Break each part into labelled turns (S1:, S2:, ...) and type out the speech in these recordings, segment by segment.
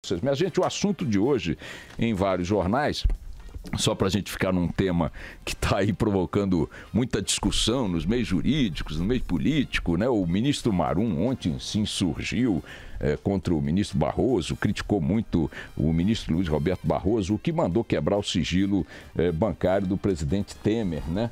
S1: notícias. Minha gente, o assunto de hoje em vários jornais, só para a gente ficar num tema que está aí provocando muita discussão nos meios jurídicos, no meio político, né? O ministro Marum ontem se insurgiu contra o ministro Barroso, criticou muito o ministro Luiz Roberto Barroso, o que mandou quebrar o sigilo bancário do presidente Temer, né?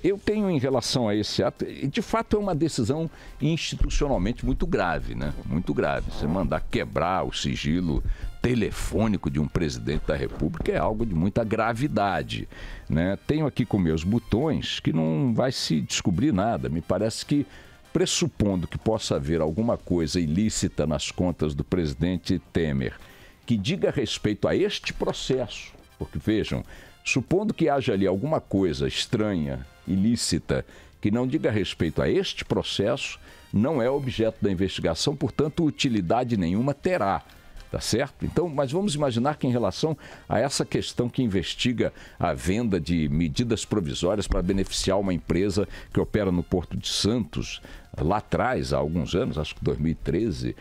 S1: Eu tenho em relação a esse ato, de fato é uma decisão institucionalmente muito grave, né? Muito grave. Você mandar quebrar o sigilo telefônico de um presidente da República é algo de muita gravidade, né? Tenho aqui com meus botões que não vai se descobrir nada. Me parece que, pressupondo que possa haver alguma coisa ilícita nas contas do presidente Temer que diga respeito a este processo, porque vejam, supondo que haja ali alguma coisa estranha, ilícita, que não diga respeito a este processo, não é objeto da investigação, portanto, utilidade nenhuma terá. Tá certo? Então, mas vamos imaginar que em relação a essa questão que investiga a venda de medidas provisórias para beneficiar uma empresa que opera no Porto de Santos, lá atrás, há alguns anos, acho que 2013,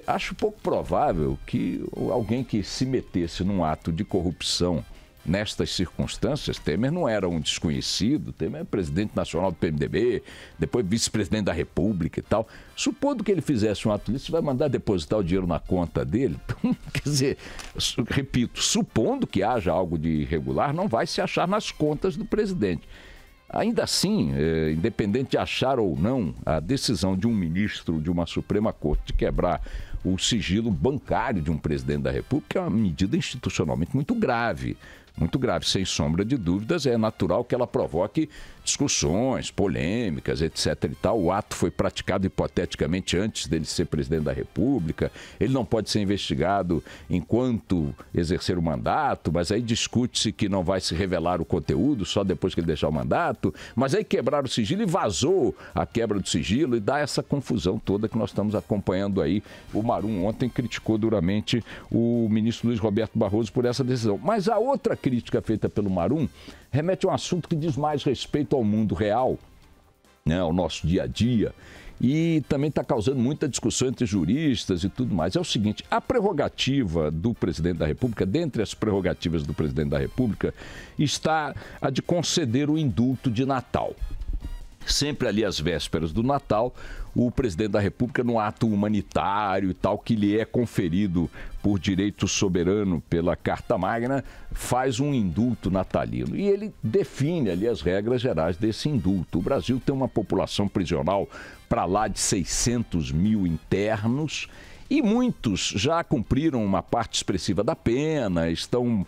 S1: acho pouco provável que alguém que se metesse num ato de corrupção nestas circunstâncias. Temer não era um desconhecido, Temer é presidente nacional do PMDB, depois vice-presidente da República e tal. Supondo que ele fizesse um ato disso, vai mandar depositar o dinheiro na conta dele? Então, quer dizer, repito, supondo que haja algo de irregular, não vai se achar nas contas do presidente. Ainda assim, independente de achar ou não a decisão de um ministro de uma Suprema Corte de quebrar o sigilo bancário de um presidente da República é uma medida institucionalmente muito grave, sem sombra de dúvidas. É natural que ela provoque discussões, polêmicas, etc. e tal. O ato foi praticado hipoteticamente antes dele ser presidente da República. Ele não pode ser investigado enquanto exercer o mandato, mas aí discute-se que não vai se revelar o conteúdo só depois que ele deixar o mandato. Mas aí quebraram o sigilo e vazou a quebra do sigilo e dá essa confusão toda que nós estamos acompanhando aí. O Marum ontem criticou duramente o ministro Luiz Roberto Barroso por essa decisão. Mas a outra crítica feita pelo Marum remete a um assunto que diz mais respeito ao mundo real, né, ao nosso dia a dia, e também está causando muita discussão entre juristas e tudo mais. É o seguinte: a prerrogativa do presidente da República, dentre as prerrogativas do presidente da República, está a de conceder o indulto de Natal. Sempre ali às vésperas do Natal, o presidente da República, num ato humanitário e tal, que lhe é conferido por direito soberano pela Carta Magna, faz um indulto natalino. E ele define ali as regras gerais desse indulto. O Brasil tem uma população prisional para lá de 600 mil internos, e muitos já cumpriram uma parte expressiva da pena, estão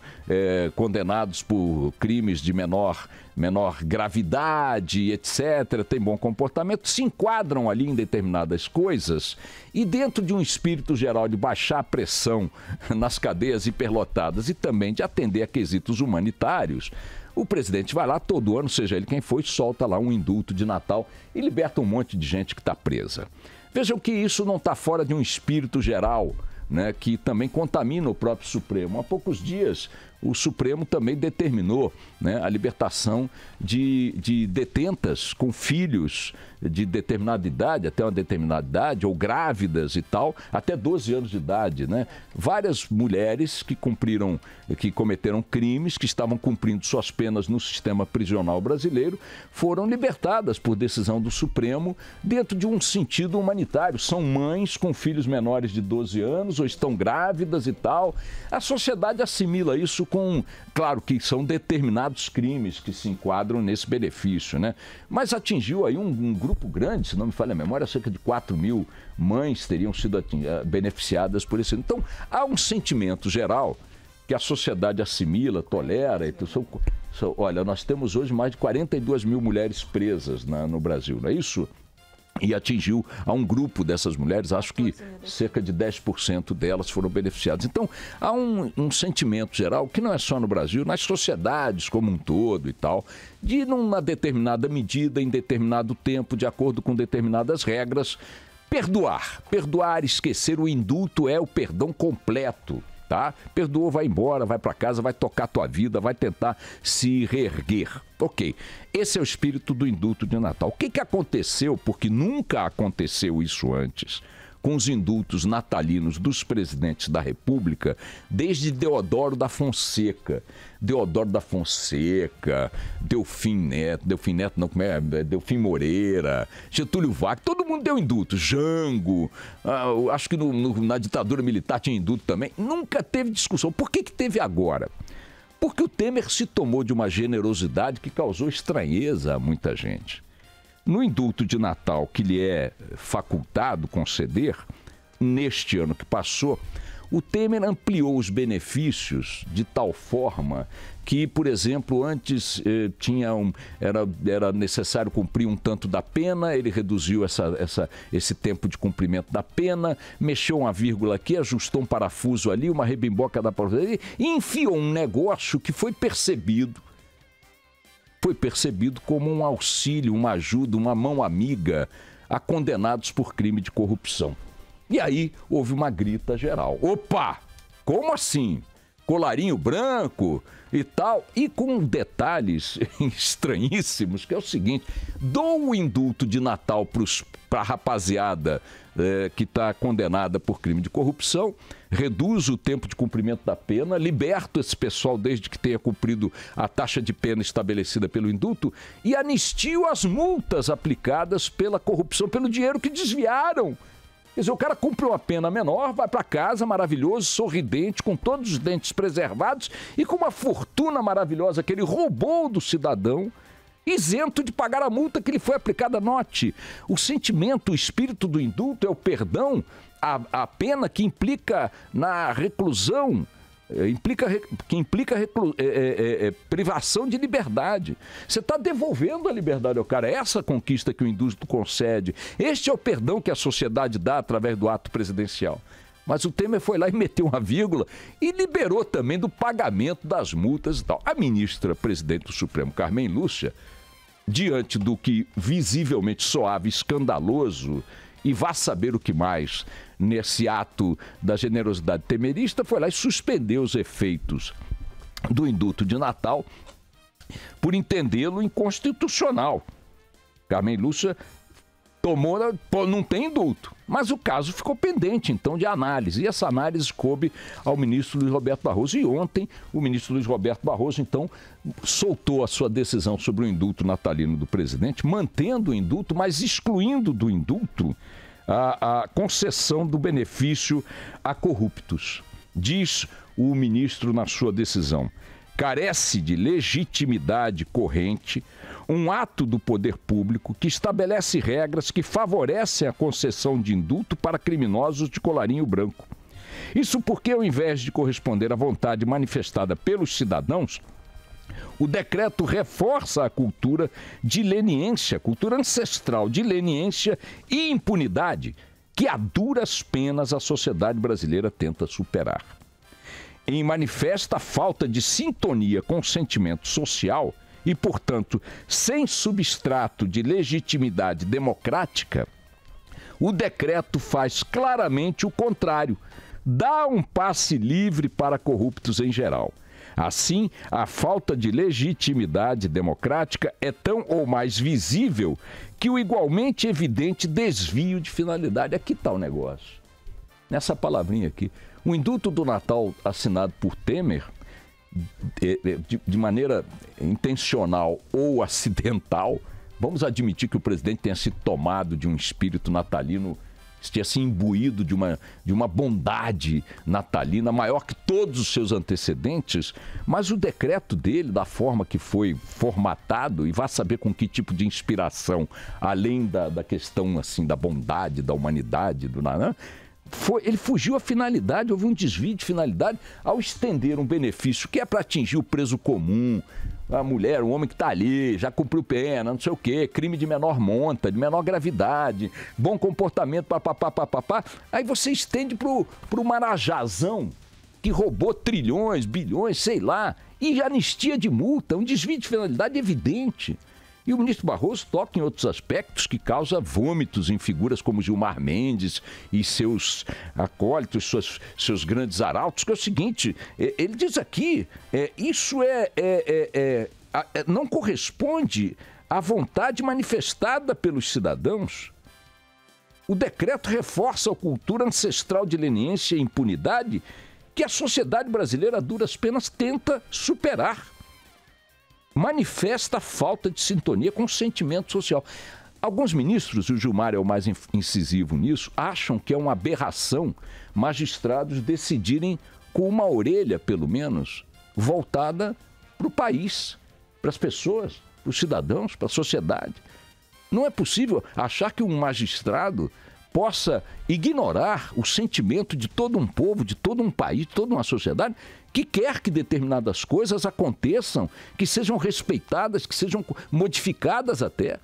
S1: condenados por crimes de menor gravidade, etc., têm bom comportamento, se enquadram ali em determinadas coisas e, dentro de um espírito geral de baixar a pressão nas cadeias hiperlotadas e também de atender a quesitos humanitários, o presidente vai lá todo ano, seja ele quem for, e solta lá um indulto de Natal e liberta um monte de gente que está presa. Vejam que isso não está fora de um espírito geral, né, que também contamina o próprio Supremo. Há poucos dias, o Supremo também determinou, né, a libertação de detentas com filhos de determinada idade, até uma determinada idade, ou grávidas e tal, até 12 anos de idade, né? Várias mulheres que cometeram crimes, que estavam cumprindo suas penas no sistema prisional brasileiro, foram libertadas por decisão do Supremo dentro de um sentido humanitário. São mães com filhos menores de 12 anos ou estão grávidas e tal. A sociedade assimila isso com... Claro que são determinados crimes que se enquadram nesse benefício, né? Mas atingiu aí um grupo grande, se não me falha a memória, cerca de 4 mil mães teriam sido beneficiadas por isso. Então, há um sentimento geral que a sociedade assimila, tolera. Olha, nós temos hoje mais de 42 mil mulheres presas no Brasil, não é isso? E atingiu a um grupo dessas mulheres, acho que cerca de 10% delas foram beneficiadas. Então, há um sentimento geral, que não é só no Brasil, nas sociedades como um todo e tal, de numa determinada medida, em determinado tempo, de acordo com determinadas regras, perdoar. Perdoar, esquecer. O indulto é o perdão completo. Tá? Perdoou, vai embora, vai para casa, vai tocar a tua vida, vai tentar se reerguer. Ok, esse é o espírito do indulto de Natal. O que aconteceu, porque nunca aconteceu isso antes, com os indultos natalinos dos presidentes da República desde Deodoro da Fonseca. Delfim Neto não, como é? Delfim Moreira, Getúlio Vargas, todo mundo deu indulto. Jango, acho que na ditadura militar tinha indulto também. Nunca teve discussão. Por que teve agora? Porque o Temer se tomou de uma generosidade que causou estranheza a muita gente. No indulto de Natal que lhe é facultado conceder, neste ano que passou, o Temer ampliou os benefícios de tal forma que, por exemplo, antes era necessário cumprir um tanto da pena, ele reduziu esse tempo de cumprimento da pena, mexeu uma vírgula aqui, ajustou um parafuso ali, uma rebimboca da parafuso e enfiou um negócio que foi percebido como um auxílio, uma ajuda, uma mão amiga a condenados por crime de corrupção. E aí houve uma grita geral. Opa! Como assim? Colarinho branco e tal? E com detalhes estranhíssimos, que é o seguinte: dou o indulto de Natal para a rapaziada que está condenada por crime de corrupção, reduzo o tempo de cumprimento da pena, liberto esse pessoal desde que tenha cumprido a taxa de pena estabelecida pelo indulto e anistio as multas aplicadas pela corrupção, pelo dinheiro que desviaram. Quer dizer, o cara cumpre uma pena menor, vai para casa maravilhoso, sorridente, com todos os dentes preservados e com uma fortuna maravilhosa que ele roubou do cidadão, isento de pagar a multa que lhe foi aplicada. Note, o sentimento, o espírito do indulto é o perdão, a pena que implica na reclusão, que implica privação de liberdade. Você está devolvendo a liberdade ao cara. Essa conquista que o indulto concede. Este é o perdão que a sociedade dá através do ato presidencial. Mas o Temer foi lá e meteu uma vírgula e liberou também do pagamento das multas e tal. A ministra presidente do Supremo, Carmen Lúcia, diante do que visivelmente soava escandaloso e vá saber o que mais nesse ato da generosidade temerista, foi lá e suspendeu os efeitos do indulto de Natal por entendê-lo inconstitucional. Carmen Lúcia não tem indulto, mas o caso ficou pendente, então, de análise. E essa análise coube ao ministro Luiz Roberto Barroso. E ontem, o ministro Luiz Roberto Barroso, então, soltou a sua decisão sobre o indulto natalino do presidente, mantendo o indulto, mas excluindo do indulto a concessão do benefício a corruptos. Diz o ministro na sua decisão: carece de legitimidade corrente um ato do poder público que estabelece regras que favorecem a concessão de indulto para criminosos de colarinho branco. Isso porque, ao invés de corresponder à vontade manifestada pelos cidadãos, o decreto reforça a cultura de leniência, cultura ancestral de leniência e impunidade, que a duras penas a sociedade brasileira tenta superar. Em manifesta falta de sintonia com o sentimento social e, portanto, sem substrato de legitimidade democrática, o decreto faz claramente o contrário, dá um passe livre para corruptos em geral. Assim, a falta de legitimidade democrática é tão ou mais visível que o igualmente evidente desvio de finalidade. Aqui está o negócio. Nessa palavrinha aqui. O indulto do Natal assinado por Temer, de maneira intencional ou acidental, vamos admitir que o presidente tenha se tomado de um espírito natalino, tinha se imbuído de uma bondade natalina maior que todos os seus antecedentes, mas o decreto dele, da forma que foi formatado, e vá saber com que tipo de inspiração, além da questão assim, da bondade, da humanidade, ele fugiu à finalidade, houve um desvio de finalidade ao estender um benefício que é para atingir o preso comum, a mulher, o homem que está ali, já cumpriu pena, não sei o quê, crime de menor monta, de menor gravidade, bom comportamento, papapá. Aí você estende pro Marajazão, que roubou trilhões, bilhões, sei lá, e anistia de multa, um desvio de finalidade evidente. E o ministro Barroso toca em outros aspectos que causam vômitos em figuras como Gilmar Mendes e seus acólitos, seus grandes arautos, que é o seguinte, ele diz aqui, isso não corresponde à vontade manifestada pelos cidadãos. O decreto reforça a cultura ancestral de leniência e impunidade que a sociedade brasileira, a duras penas, tenta superar. Manifesta a falta de sintonia com o sentimento social. Alguns ministros, e o Gilmar é o mais incisivo nisso, acham que é uma aberração magistrados decidirem com uma orelha, pelo menos, voltada para o país, para as pessoas, para os cidadãos, para a sociedade. Não é possível achar que um magistrado possa ignorar o sentimento de todo um povo, de todo um país, de toda uma sociedade que quer que determinadas coisas aconteçam, que sejam respeitadas, que sejam modificadas até.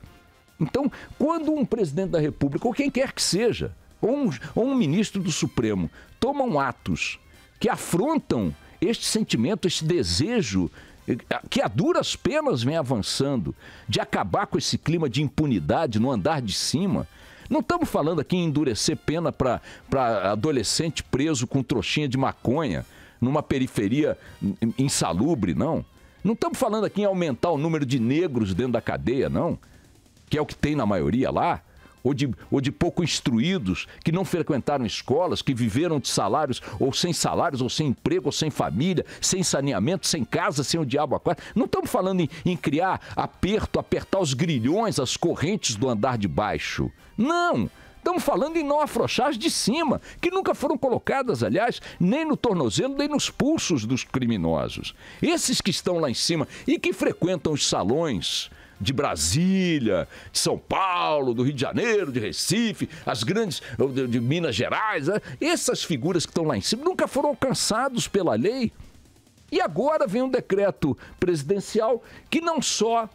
S1: Então, quando um presidente da República, ou quem quer que seja, ou um ministro do Supremo, tomam atos que afrontam este sentimento, este desejo, que a duras penas vem avançando, de acabar com esse clima de impunidade no andar de cima. Não estamos falando aqui em endurecer pena para adolescente preso com trouxinha de maconha numa periferia insalubre, não. Não estamos falando aqui em aumentar o número de negros dentro da cadeia, não, que é o que tem na maioria lá, ou de pouco instruídos, que não frequentaram escolas, que viveram de salários, ou sem emprego, ou sem família, sem saneamento, sem casa, sem o diabo a quatro. Não estamos falando em criar apertar os grilhões, as correntes do andar de baixo. Não! Estamos falando em não afrouxar as de cima, que nunca foram colocadas, aliás, nem no tornozelo, nem nos pulsos dos criminosos. Esses que estão lá em cima e que frequentam os salões de Brasília, de São Paulo, do Rio de Janeiro, de Recife, as grandes de Minas Gerais, essas figuras que estão lá em cima nunca foram alcançados pela lei. E agora vem um decreto presidencial que não só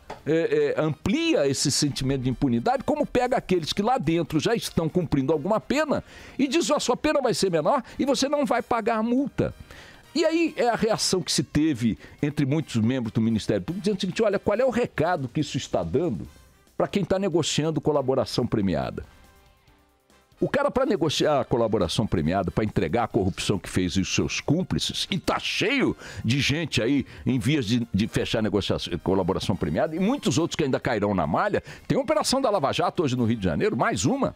S1: amplia esse sentimento de impunidade, como pega aqueles que lá dentro já estão cumprindo alguma pena e diz: a sua pena vai ser menor e você não vai pagar a multa. E aí é a reação que se teve entre muitos membros do Ministério Público, dizendo o seguinte: olha, qual é o recado que isso está dando para quem está negociando colaboração premiada? O cara, para negociar a colaboração premiada, para entregar a corrupção que fez e os seus cúmplices, e tá cheio de gente aí em vias de fechar colaboração premiada, e muitos outros que ainda cairão na malha. Tem a operação da Lava Jato hoje no Rio de Janeiro, mais uma.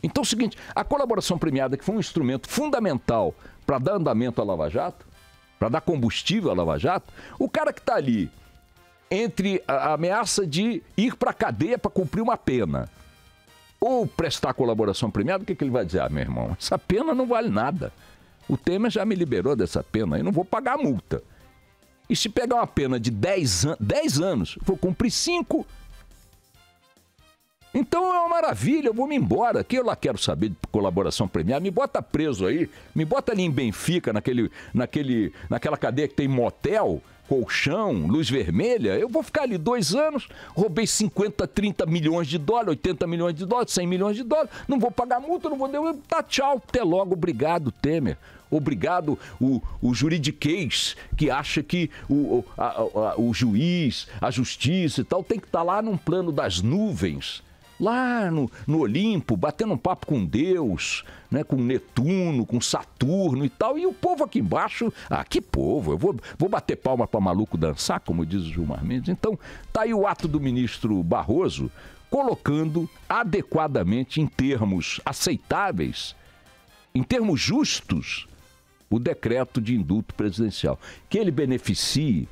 S1: Então é o seguinte: a colaboração premiada, que foi um instrumento fundamental para dar andamento à Lava Jato, para dar combustível à Lava Jato, o cara que está ali entre a ameaça de ir para a cadeia para cumprir uma pena ou prestar colaboração premiada, o que ele vai dizer? Ah, meu irmão, essa pena não vale nada. O Temer já me liberou dessa pena, eu não vou pagar a multa. E se pegar uma pena de 10 anos, eu vou cumprir 5. Então é uma maravilha, eu vou me embora, que eu lá quero saber de colaboração premiada, me bota preso aí, me bota ali em Benfica, naquela cadeia que tem motel, colchão, luz vermelha, eu vou ficar ali 2 anos, roubei 50, 30 milhões de dólares, 80 milhões de dólares, 100 milhões de dólares, não vou pagar multa, não vou... Tá, tchau, até logo, obrigado, Temer. Obrigado o juridiquês que acha que o juiz, a justiça e tal, tem que estar lá num plano das nuvens, lá no Olimpo, batendo um papo com Deus, né, com Netuno, com Saturno e tal, e o povo aqui embaixo, que povo, eu vou bater palma para maluco dançar, como diz o Gilmar Mendes. Então, tá aí o ato do ministro Barroso, colocando adequadamente, em termos aceitáveis, em termos justos, o decreto de indulto presidencial. Que ele beneficie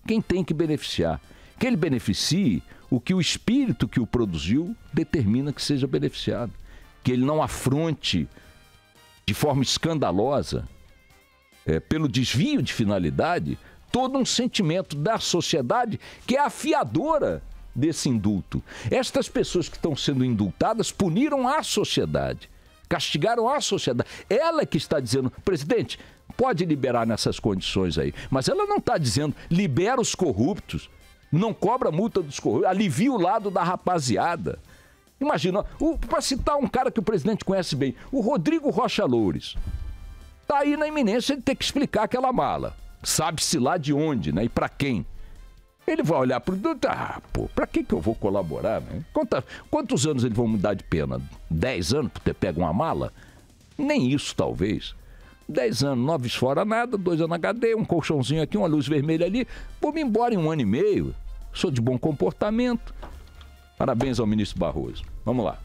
S1: quem tem que beneficiar, que ele beneficie o que o espírito que o produziu determina que seja beneficiado. Que ele não afronte de forma escandalosa, pelo desvio de finalidade, todo um sentimento da sociedade que é afiadora desse indulto. Estas pessoas que estão sendo indultadas puniram a sociedade, castigaram a sociedade. Ela que está dizendo: presidente, pode liberar nessas condições aí. Mas ela não está dizendo: libera os corruptos, não cobra multa dos corruptos, alivia o lado da rapaziada. Imagina, para citar um cara que o presidente conhece bem, o Rodrigo Rocha Loures. Está aí na iminência de ter que explicar aquela mala. Sabe-se lá de onde, né? E para quem. Ele vai olhar para o... para que eu vou colaborar? Né? Quantos anos eles vão me dar de pena? 10 anos por ter pego uma mala? Nem isso, talvez. 10 anos, 9 fora nada, 2 anos na cadeia, um colchãozinho aqui, uma luz vermelha ali. Vou-me embora em 1 ano e meio. Sou de bom comportamento. Parabéns ao ministro Barroso. Vamos lá.